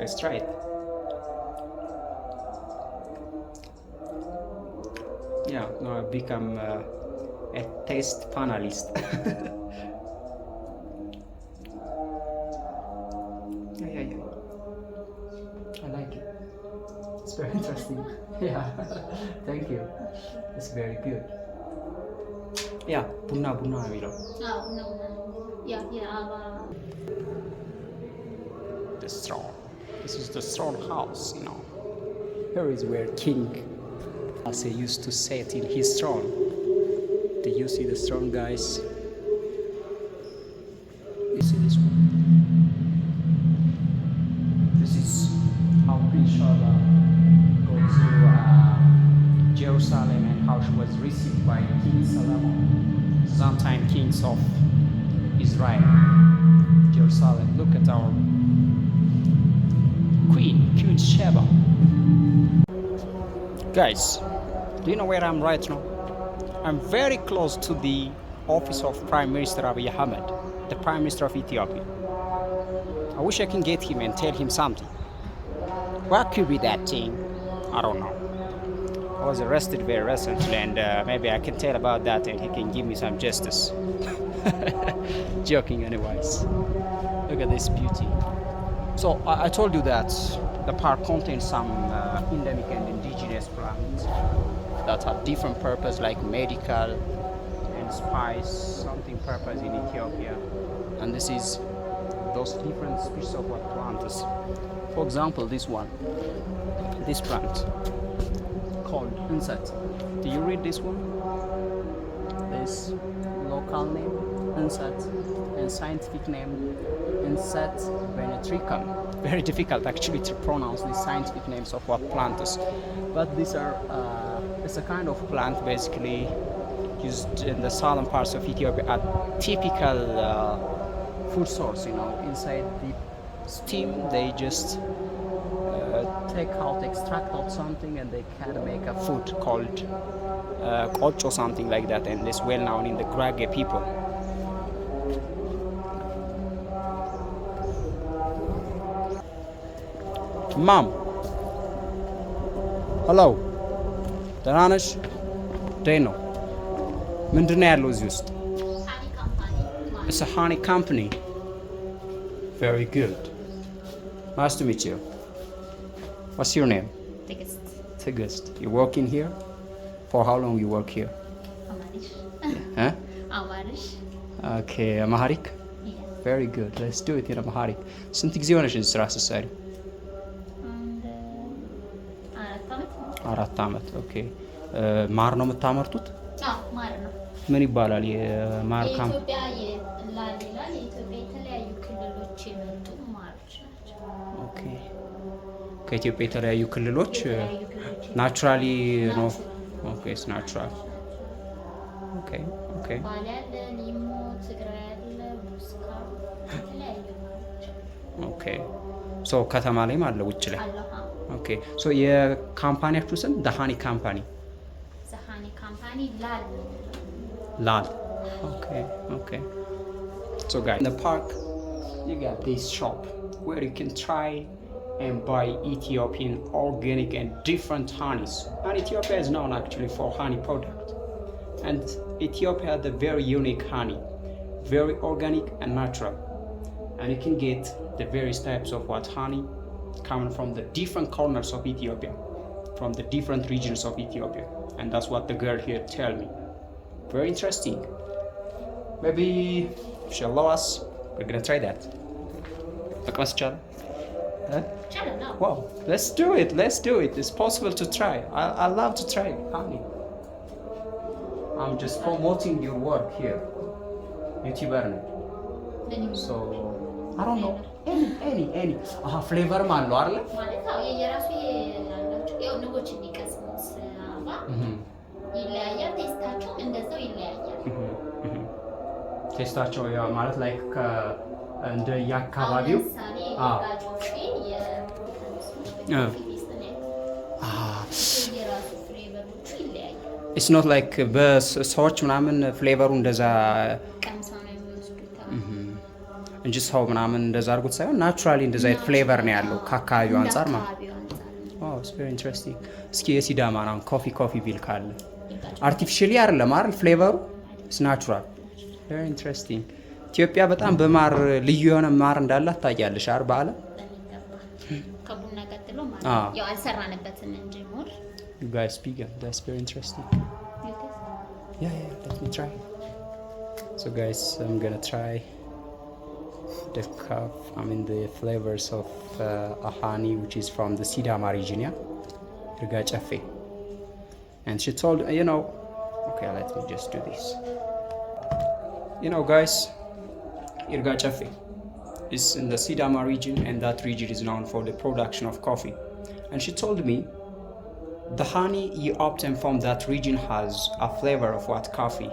Let's try it. Yeah, now I've become a taste panelist. Yeah. I like it. It's very interesting. Yeah, thank you. It's very good. Yeah, bunna milo. No. Yeah. The throne. This is the throne house, Here is where King Ase used to sit in his throne. Do you see the throne, guys? You see this one? This is how Queen Shaba goes to Jerusalem and how she was received by King Solomon, sometime kings of Israel. Jerusalem. Look at our Queen Sheba. Guys, do you know where I'm right now? I'm very close to the office of Prime Minister Abiy Ahmed, the Prime Minister of Ethiopia. I wish I can get him and tell him something. What could be that thing? I don't know. I was arrested very recently and maybe I can tell about that and he can give me some justice. Joking anyways. Look at this beauty. So I told you that the park contains some endemic and indigenous plants that have different purpose like medical and spice, something purpose in Ethiopia. And this is those different species of what plants. For example, this plant called insect. Do you read this one? This local name, insect, and scientific name, insect venetricum. Very difficult actually to pronounce the scientific names of what plants. But these are, it's a kind of plant basically used in the southern parts of Ethiopia at typical food source, inside the steam they just extract out something and they can make a food called koch or something like that, and it's well known in the Gurage people. Mom, hello. ደህና ነሽ? ደህና ነው። ምንድን ነው ያለው እዚህ ውስጥ? It's a honey company. Very good. Nice to meet you. What's your name? Tigist. You work in here? For how long you work here? Amarish. Huh? Amarish. Okay, Amharic? Yeah. Very good. Let's do it in Amharic. ስንት ጊዜ ሆነሽ እዚህ ስራ ስትሰሪ? አራት ዓመት። ኦኬ። ማር ነው የምታመርቱት? አዎ፣ ማር ነው። ምን ይባላል የማር ካምፕ? የኢትዮጵያ የኢትዮጵያ የተለያዩ ክልሎች የመጡ ማሮች ናቸው። ኦኬ። ከኢትዮጵያ የተለያዩ ክልሎች ናቹራሊ ነው። ኦኬ፣ ኢትስ ናቹራል። ኦኬ። ባሌ አለ፣ ሊሙ፣ ትግራይ አለ፣ ሙስካ፣ የተለያዩ ማሮች። ኦኬ። ሶ ከተማ ላይም አለ ውጭ ላይ? ኦኬ። ሶ የካምፓኒያችሁ ስም ዘሃኒ ካምፓኒ? ዘሃኒ ካምፓኒ Lal. Okay. So guys, in the park, you got this shop where you can try and buy Ethiopian organic and different honeys. And Ethiopia is known actually for honey product. And Ethiopia has a very unique honey, very organic and natural. And you can get the various types of honey coming from the different corners of Ethiopia, from the different regions of Ethiopia. And that's what the girl here tell me. Very interesting. Maybe she'll allow us. We're gonna try that. Wow, let's do it. It's possible to try. I love to try honey. I'm just promoting your work here, YouTuber. So I don't know any flavor malo አይደለ? ማለት ነው የየራሱ ያላቸው ያው ንቦች የሚቀስሙት አበባ ይለያያል። ቴስታቸው እንደዛው ይለያያል። ቴስታቸው ያው ማለት ላይ እንደ የአካባቢው It's not like በሰዎች ምናምን ፍሌቨሩ እንደዛ እንጂ ሰው ምናምን እንደዛ አድርጎት ሳይሆን ናቹራሊ እንደዛ አይነት ፍሌቨር ነው ያለው ከአካባቢው አንጻር ማለት ነው። ኢትስ ቬሪ ኢንትረስቲንግ። እስኪ የሲዳማን አሁን ኮፊ ቢል ካለ አርቲፊሻሊ አይደለም አይደል ፍሌቨሩ ኢትስ ናቹራል። ቬሪ ኢንትረስቲንግ። ኢትዮጵያ በጣም በማር ልዩ የሆነ ማር እንዳላት ታያለሽ አይደል በዓለም ከቡና ቀጥሎ ማለት ነው። ያው አልሰራንበትም እንጂ ሞር you guys vegan. That's very interesting. Yeah, let me try. So guys, I'm gonna try the the flavors of a honey which is from the Sidama region, yeah? Irga Chafe. And she told, okay, let me just do this. Guys, Irga Chafe is in the Sidama region, and that region is known for the production of coffee. And she told me the honey you obtain from that region has a flavor of what coffee.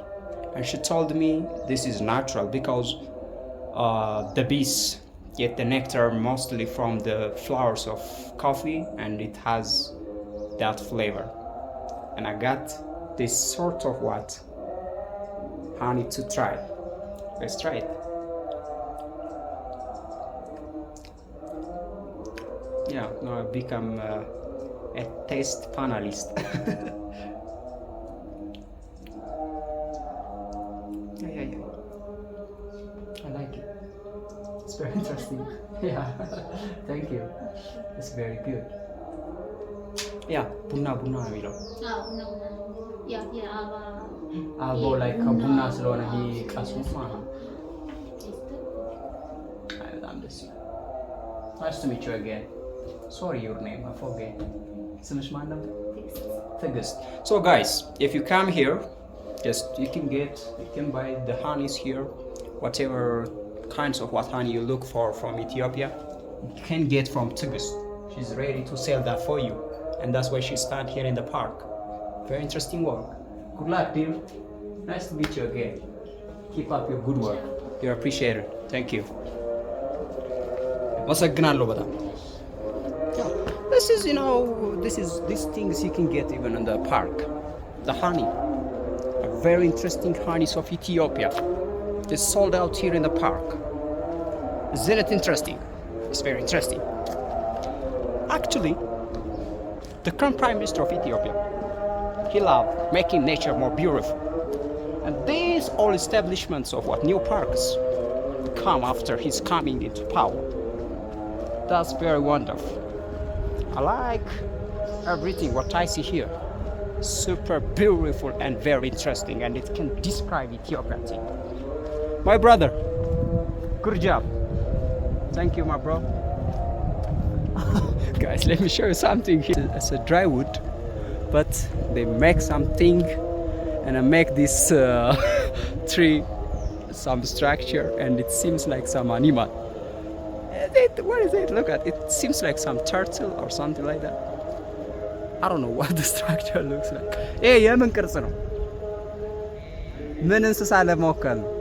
And she told me this is natural because the bees get the nectar mostly from the flowers of coffee, and it has that flavor. And I got this sort of honey to try. Let's try it. Yeah, now I've become a taste panelist. Yeah. I like it. It's very interesting. Yeah, thank you. It's very good. Yeah, bunna የሚለው አልቦ ላይ ከቡና ስለሆነ ቢቀስሙት ማለት ነው። በጣም ደስ ይላል። Nice to meet you again. Sorry, your name, I forget. ስምሽ ማን ነበር? ትዕግስት. So guys, if you come here, you can buy the honeys here, whatever kinds of honey you look for from Ethiopia, you can get from Tigist. She's ready to sell that for you, and that's why she stand here in the park. Very interesting work. Good luck, dear. Nice to meet you again. Keep up your good work. You're appreciated. Thank you. አመሰግናለሁ በጣም these things you can get even in the park. The honey, a very interesting honeys of Ethiopia. It's sold out here in the park. Isn't it interesting? It's very interesting. Actually, the current Prime Minister of Ethiopia, he loved making nature more beautiful. And these all establishments of new parks come after his coming into power. That's very wonderful. I like everything what I see here. Super beautiful and very interesting, and it can describe Ethiopia too. My brother, good job. Thank you, my bro. Guys, let me show you something here. It's a dry wood, but they make something and I make this tree some structure, and it seems like some animal. What is it? Look at it. It seems like some turtle or something like that. I don't know what the structure looks like. Hey, የምን ቅርጽ ነው? ምን እንስሳ ለመወከል ነው?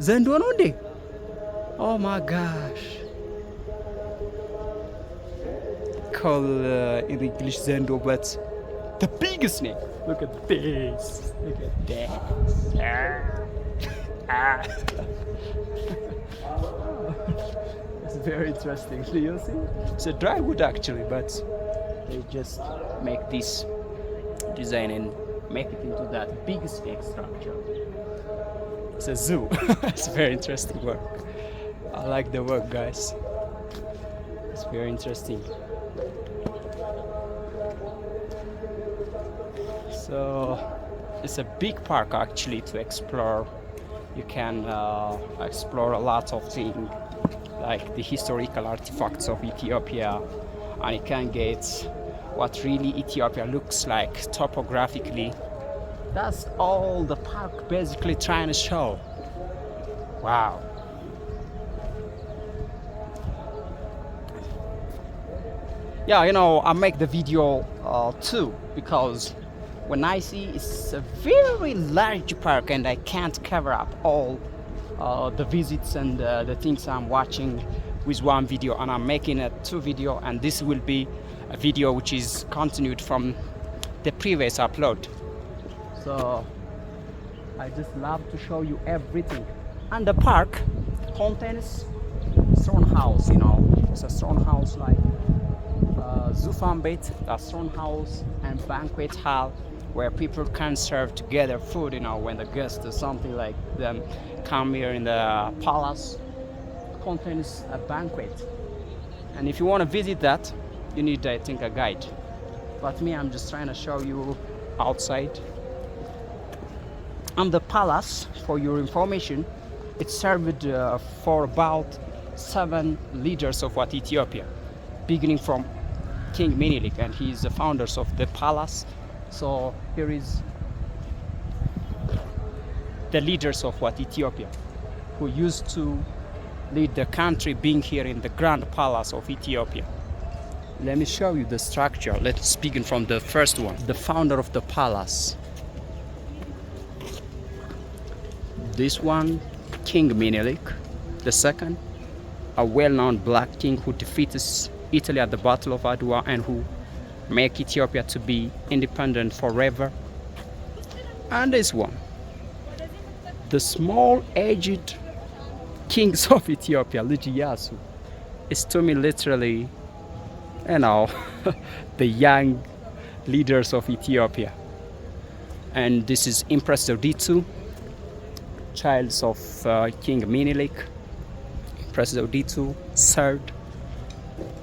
ዘንዶ ነው እንዴ? Oh my gosh. Call in English zendo, but the biggest snake. Look at this. Look at that. It's very interesting. Do you see? It's a dry wood actually, but they just make this design and make it into that big snake structure. It's a zoo. It's very interesting work. I like the work, guys. It's very interesting. So it's a big park actually to explore. You can explore a lot of things like the historical artifacts of Ethiopia, and you can get what really Ethiopia looks like topographically. That's all the park basically trying to show. Wow. Yeah, I make the video too because when I see it's a very large park and I can't cover up all the visits and the things I'm watching with one video, and I'm making a 2 video, and this will be a video which is continued from the previous upload. So I just love to show you everything. And the park contains throne house, it's a throne house like Zufambet, a throne house and banquet hall where people can serve together food, when the guests or something like them come here in the palace. Contains a banquet, and if you want to visit that, you need, I think, a guide. But me, I'm just trying to show you outside. And the palace, for your information, it served for about 7 leaders of Ethiopia, beginning from King Menelik, and he's the founders of the palace. So here is the leaders of Ethiopia, who used to lead the country, being here in the Grand Palace of Ethiopia. Let me show you the structure. Let's begin from the first one. The founder of the palace. This one, King Menelik II, a well-known black king who defeated Italy at the Battle of Adwa and who make Ethiopia to be independent forever. And this one, the small aged kings of Ethiopia, Lijiyasu, is to me literally, the young leaders of Ethiopia. And this is Empress Zewditu, child of King Menelik, Empress Zewditu, third.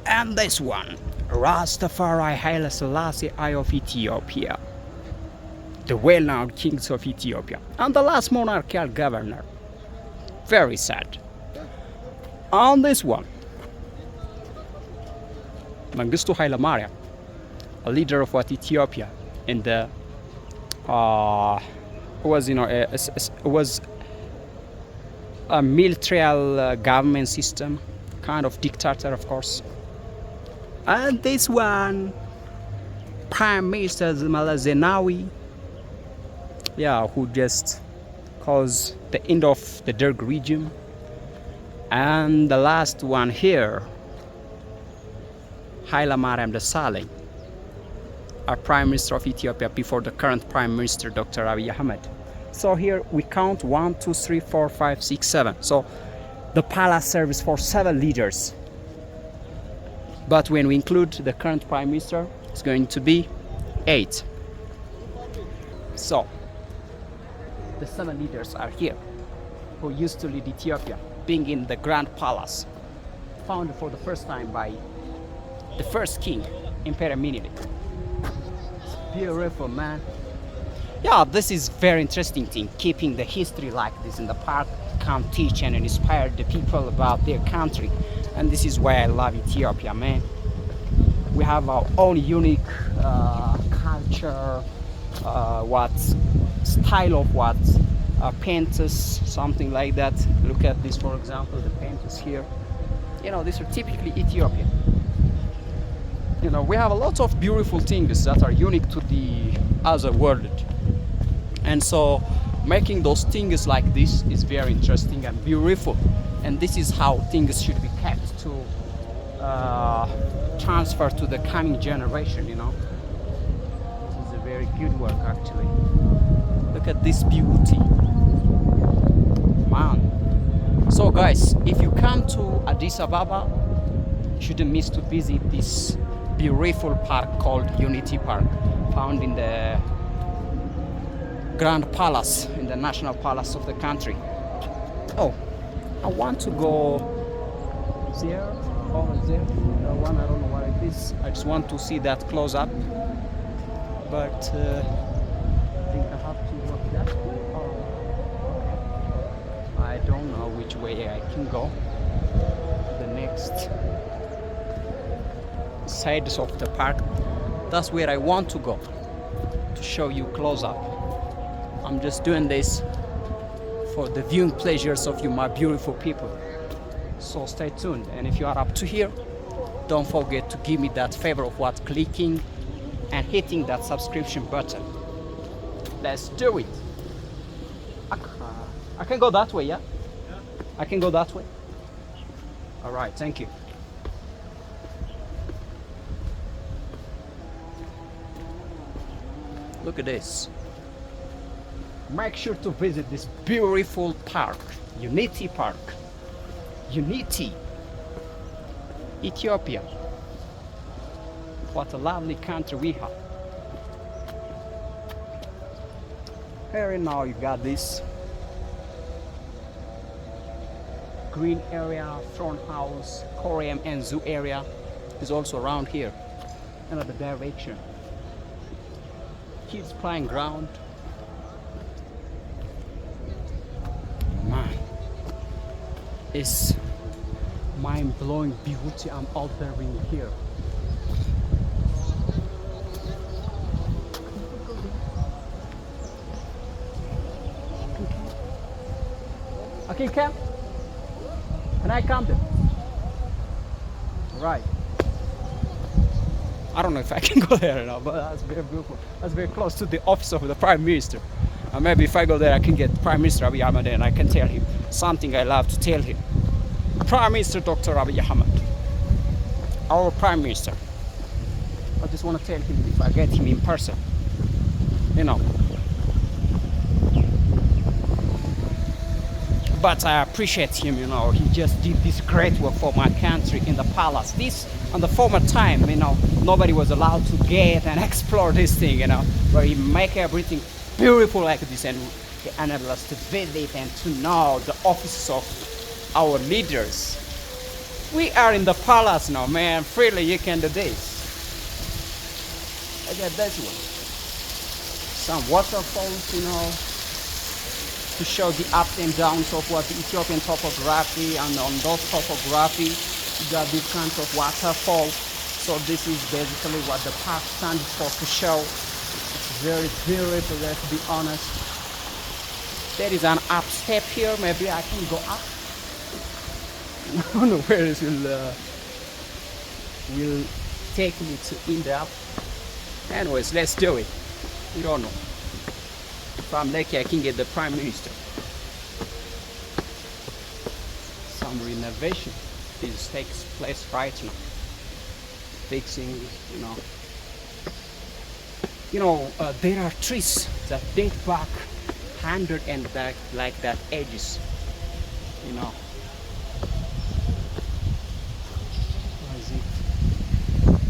And this one, Rastafari Haile Selassie I of Ethiopia, the well-known kings of Ethiopia, and the last monarchical governor. Very sad. On this one, Mengistu Haile Mariam, a leader of Ethiopia in the was a military government system, kind of dictator, of course. And this one, Prime Minister Zamala Zenawi, who just caused the end of the Derg regime. And the last one here, Haile Mariam Desalegn, our Prime Minister of Ethiopia before the current Prime Minister Dr. Abiy Ahmed. So here we count 1, 2, 3, 4, 5, 6, 7. So the palace serves for 7 leaders. But when we include the current Prime Minister, it's going to be 8. So the 7 leaders are here who used to lead Ethiopia, being in the Grand Palace, founded for the first time by the first king, Emperor Menelik. It's beautiful, man. This is very interesting thing, keeping the history like this in the park can teach and inspire the people about their country. And this is why I love Ethiopia, man. We have our own unique culture, style of painters, something like that. Look at this, for example, the painters here. These are typically Ethiopian. We have a lot of beautiful things that are unique to the other world. And so making those things like this is very interesting and beautiful. And this is how things should be kept to transfer to the coming generation, This is a very good work, actually. Look at this beauty. Man. So guys, if you come to Addis Ababa, you shouldn't miss to visit this beautiful park called Unity Park, found in the Grand Palace, in the National Palace of the country. Oh, I want to go there, over there. One, I don't know where it is. I just want to see that close up. But I think I have to walk that way. Oh, okay. I don't know which way I can go. The next sides of the park. That's where I want to go, to show you close up. I'm just doing this for the viewing pleasures of you, my beautiful people. So stay tuned, and if you are up to here, don't forget to give me that favor of clicking and hitting that subscription button. Let's do it. I can go that way, yeah? I can go that way. All right, thank you. Look at this. Make sure to visit this beautiful park, Unity Park. unity. Ethiopia. What a lovely country we have. Here now you got this green area, front house, Korean and zoo area is also around here. Another direction. Kids playing ground. Man, it's mind-blowing beauty I'm observing here. Okay, Cam? Can I come there? Right. I don't know if I can go there or not, but that's very beautiful. That's very close to the office of the Prime Minister. And maybe if I go there, I can get Prime Minister Abiy Ahmed and I can tell him something I love to tell him. Prime Minister Dr. Abiy Ahmed, our Prime Minister. I just want to tell him if I get him in person, you know. But I appreciate him, you know. He just did this great work for my country in the palace. This, on the former time, you know, nobody was allowed to get and explore this thing, you know, where he make everything beautiful like this, and he enabled us to visit and to know the offices of our leaders. We are in the palace now, man. Freely you can do this. Look at this one. Some waterfalls, you know, to show the ups and downs of what the Ethiopian topography, and on those topography you got these kinds of waterfalls. So this is basically what the park stands for, to show. It's very beautiful, let's be honest. There is an up step here, maybe I can go up. I don't know where it will take me to end up. Anyways, let's do it. We don't know. If I'm lucky, I can get the Prime Minister. Some renovation takes place right now. Fixing, there are trees that date back 100 and that, like that ages, you know. What is it?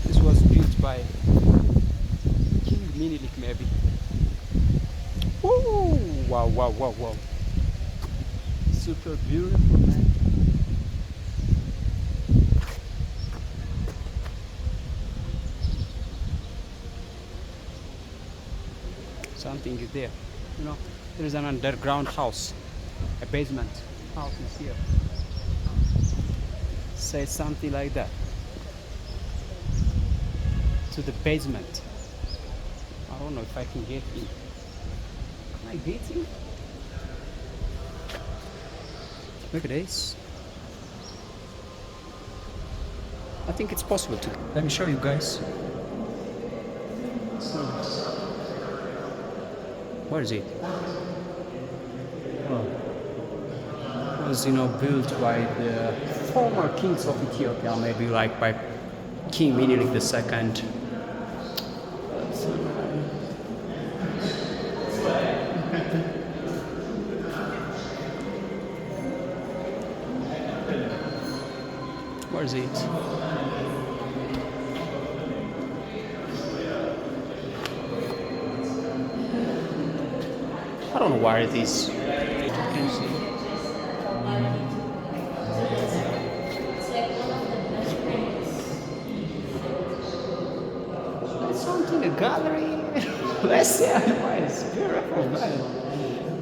This was built by King Minilik, maybe. Woo! Wow, wow, wow, wow. Super beautiful, man. Something is there. You know, there is an underground house. A basement house is here. Say something like that. To the basement. I don't know if I can get in. Can I get in? Look at this. I think it's possible to. Let me show you guys. Where is it? Oh. It was, built by the former kings of Ethiopia, maybe like by King Minilik II. Where is it? I don't know where it is. You can see. It's something, a gallery. Let's see. It's beautiful, man.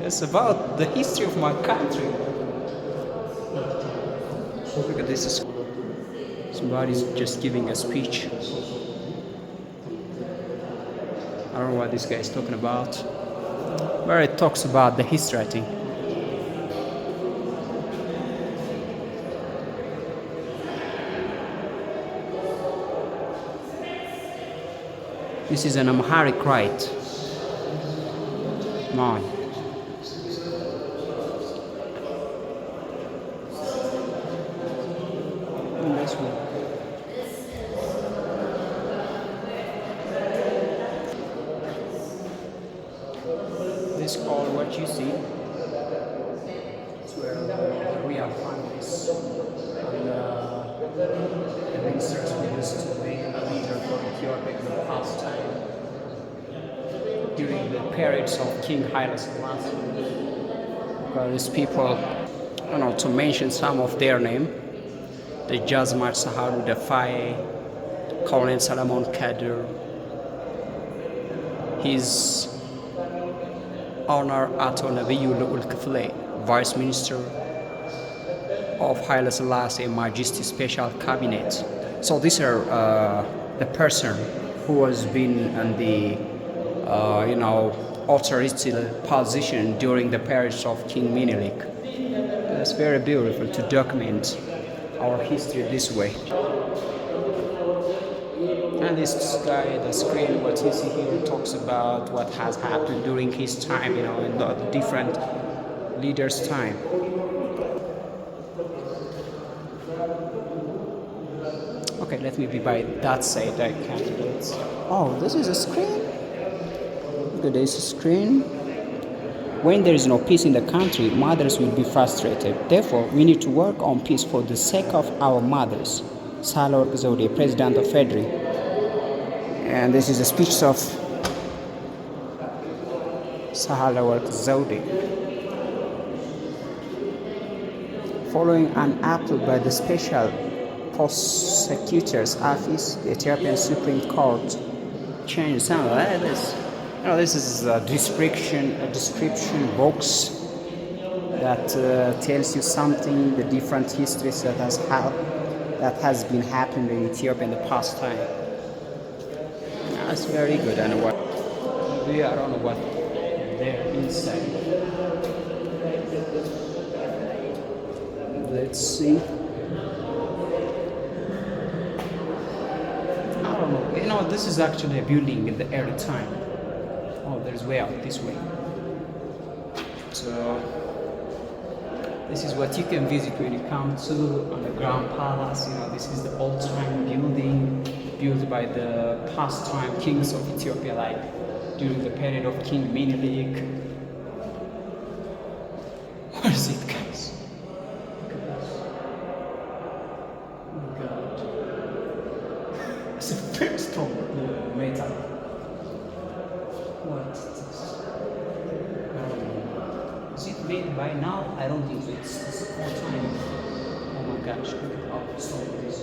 It's about the history of my country. Look at this. Somebody's just giving a speech. I don't know what this guy is talking about. Where it talks about the history, I think. This is an Amharic rite. Man. This one. This called what you see. It's where the real families Ethiopia in the past time, during the periods of King Haile Selassie. These people, I don't know, to mention some of their name, the Jazmar Saharu Dafaye, Colonel Salamon Kadir, his Honor Ato Nabiyu Lu'ul Kifle, Vice Minister of Haile Selassie Majesty Special Cabinet. So these are the person who has been in the authoritative position during the periods of King Menelik. It's very beautiful to document our history this way. And this guy, the screen, what you see here, talks about what has happened during his time, in the different leaders' time. Okay, let me be by that side. I can't do it. Oh, this is a screen. Look at this screen. When there is no peace in the country, mothers will be frustrated. Therefore, we need to work on peace for the sake of our mothers. Sahle-Work Zewde, President of FEDRI. And this is a speech of Sahle-Work Zewde. Following an appeal by the Special Prosecutor's Office, the Ethiopian Supreme Court changed some of this. This is a description box that tells you something, the different histories that has been happening in Ethiopia in the past time. That's very good. And what I don't know what they're inside. Let's see. I don't know. This is actually a building in the early time. Oh, there's way out this way. So this is what you can visit when you come to Underground Palace. This is the old-time building built by the past-time kings of Ethiopia, like during the period of King Menelik. Where is it, guys? Oh my God! It's a very strong metal. What is this? I don't know. Is it made by now? I don't think so. It's full time. Oh my gosh, look at how strong it is.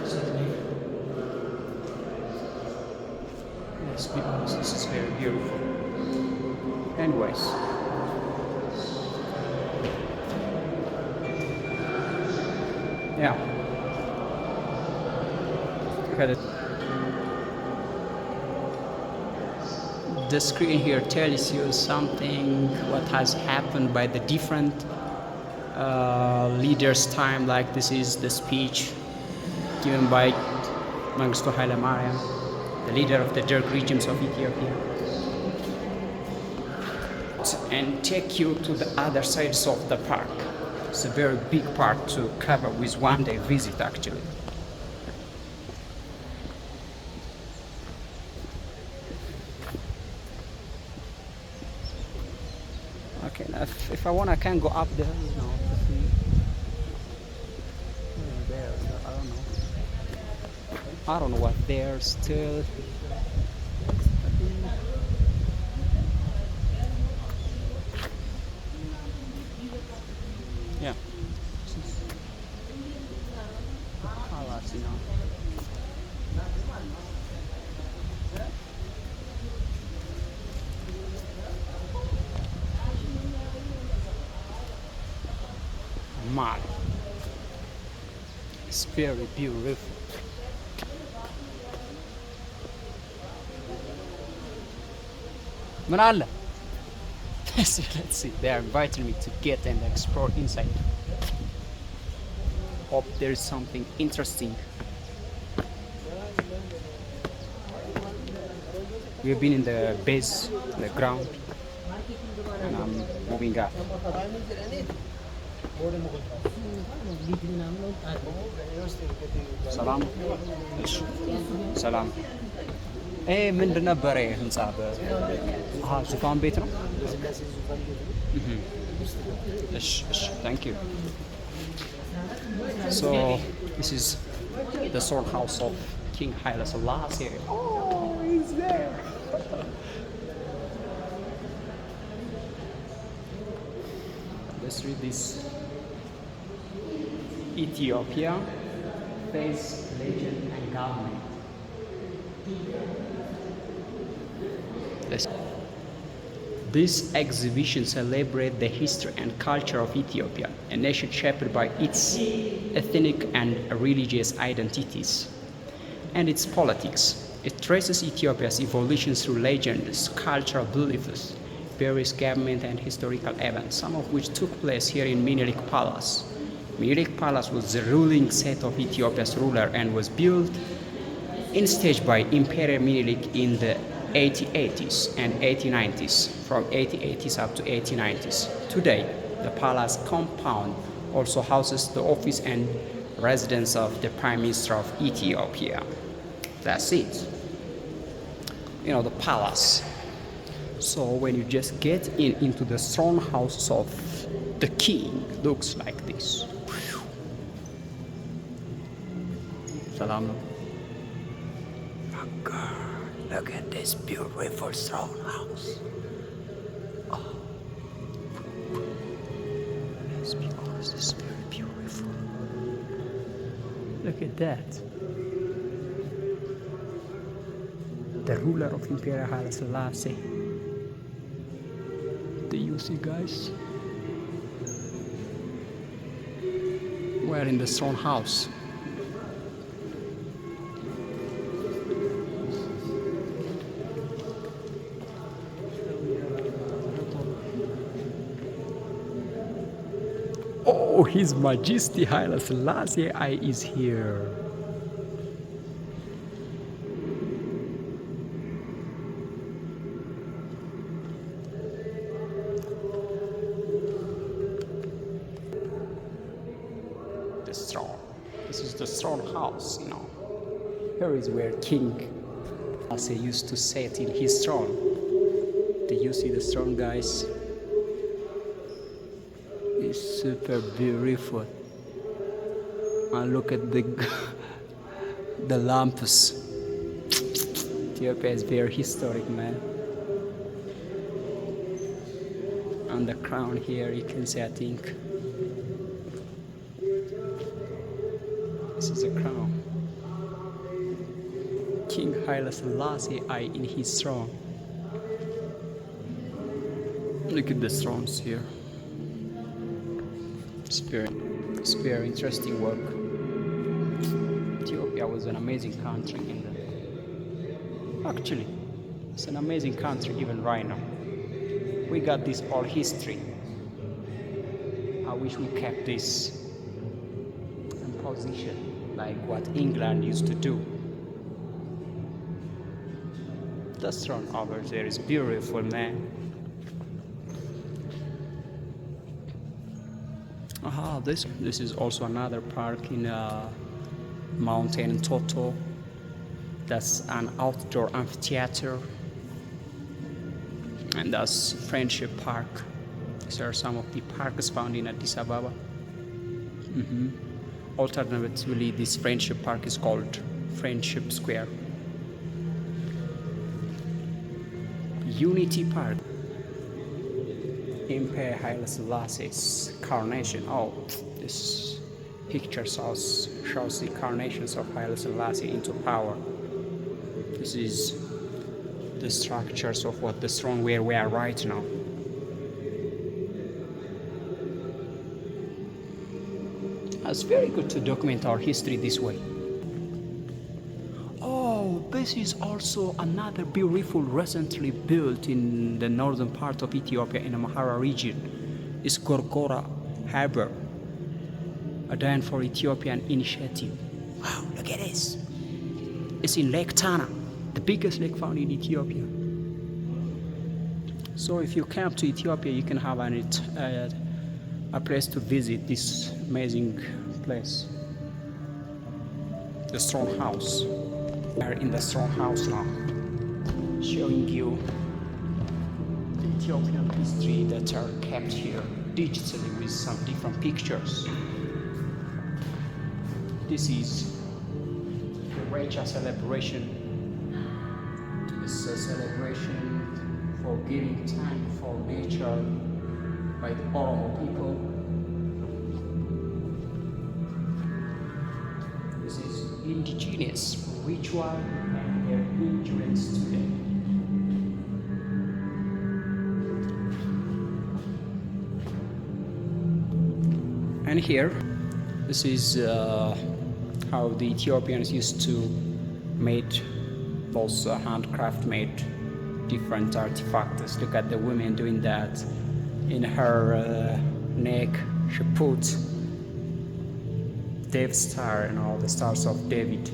Is it made? Let's be honest, this is very beautiful. Anyways. Yeah. The screen here tells you something what has happened by the different leaders' time. Like this is the speech given by Mengistu Haile Mariam, the leader of the Derg regions of Ethiopia, and take you to the other sides of the park. It's a very big park to cover with one day visit actually. Okay, now if I want, I can go up there, to see. There, I don't know what there still. Yeah. Palace, Man, it's very beautiful. Manala. Let's see. They are inviting me to get and explore inside. Hope there is something interesting. We've been in the base, the ground, and I'm moving up. ሰላም እሺ ሰላም ምንድን ነበረ ህንጻ ዙፋን ቤት ነው እሺ ታንክ ዩ So this is the sword house of King Haile Selassie. Oh, he's there. Let's read this. Ethiopia, Faith, Legend and Government. This exhibition celebrates the history and culture of Ethiopia, a nation shaped by its ethnic and religious identities, and its politics. It traces Ethiopia's evolution through legends, cultural beliefs, various government and historical events, some of which took place here in Minilik Palace. Minilik Palace was the ruling seat of Ethiopia's ruler and was built in stage by Emperor Minilik in the 1880s and 1890s, from 1880s up to 1890s. Today, the palace compound also houses the office and residence of the Prime Minister of Ethiopia. That's it. You know, the palace. So when you just get into the throne house of the king, looks like this. Salam. Oh God, look at this beautiful throne house. Oh. Let's be honest, it's very beautiful. Look at that. The ruler of Imperial Haile Selassie. Do you see, guys? We're in the throne house. Oh, His Majesty Haile Selassie I is here. The throne. This is the throne house, you know. Here is where King Selassie used to sit in his throne. Do you see the throne, guys? It's super beautiful. And look at the the lamps. Ethiopia is very historic, man. And the crown here, you can see, I think. This is a crown. King Haile Selassie I in his throne. Look at the thrones here. It's very interesting work. Ethiopia was an amazing country actually, it's an amazing country even right now. We got this all history. I wish we kept this in position like what England used to do. The throne over there is beautiful, man. This is also another park in Mountain Toto. That's an outdoor amphitheater, and that's Friendship Park. These are some of the parks found in Addis Ababa. Alternatively, this Friendship Park is called Friendship Square. Unity Park. Emperor Haile Selassie's coronation. Oh, this picture shows the coronations of Haile Selassie into power. This is the structures of what the throne where we are right now. It's very good to document our history this way. Oh, this is also another beautiful recently built in the northern part of Ethiopia in the Amhara region. It's Gorgora Harbor, a dam for Ethiopian initiative. Wow, look at this. It's in Lake Tana, the biggest lake found in Ethiopia. So if you come to Ethiopia, you can have a place to visit this amazing place. The Strong House. We are in the Strong House now, showing you the Ethiopian history that are kept here digitally with some different pictures. This is the Recha celebration. It's a celebration for giving thanks for nature by the Oromo people. This is indigenous ritual and their endurance today. And here, this is how the Ethiopians used to make those handcraft made different artifacts. Look at the woman doing that. In her neck, she put David's star and all the stars of David.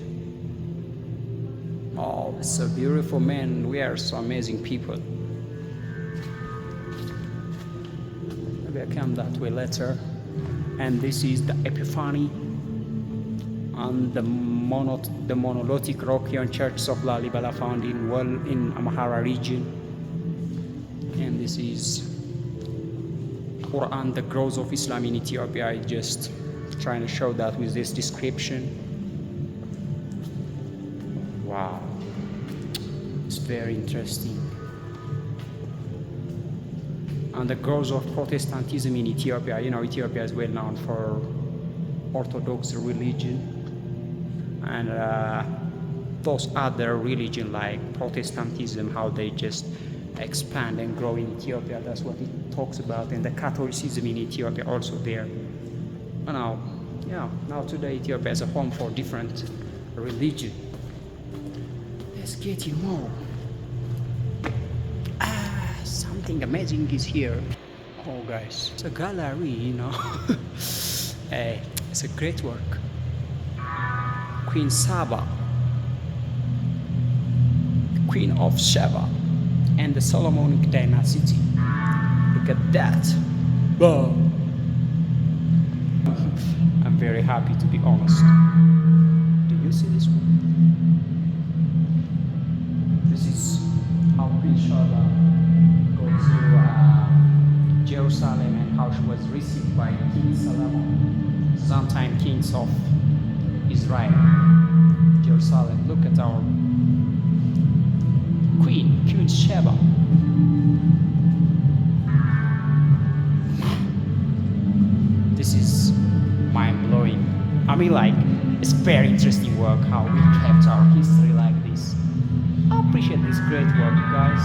Oh, it's so beautiful, man. We are so amazing people. Maybe I'll come that way later. And this is the Epiphany and the monolithic rock-hewn churches of Lalibela found in Amhara region. And this is Quran, the growth of Islam in Ethiopia. I just trying to show that with this description. Wow, it's very interesting. And the growth of Protestantism in Ethiopia. You know, Ethiopia is well known for Orthodox religion, and those other religions like Protestantism, how they just expand and grow in Ethiopia. That's what it talks about. And the Catholicism in Ethiopia also there. And now today Ethiopia is a home for different religion. Let's get in more. Something amazing is here. Oh guys, it's a gallery, you know. Hey, it's a great work. Queen Saba, Queen of Sheba, and the Solomonic dynasty. Look at that. Whoa. I'm very happy, to be honest. Do you see this one? This is how Queen Sheba goes to Jerusalem and how she was received by King Solomon, sometime kings of Israel. Jerusalem. Look at our Queen Sheba. This is mind-blowing. I mean, like, it's very interesting work how we kept our history like this. I appreciate this great work, guys.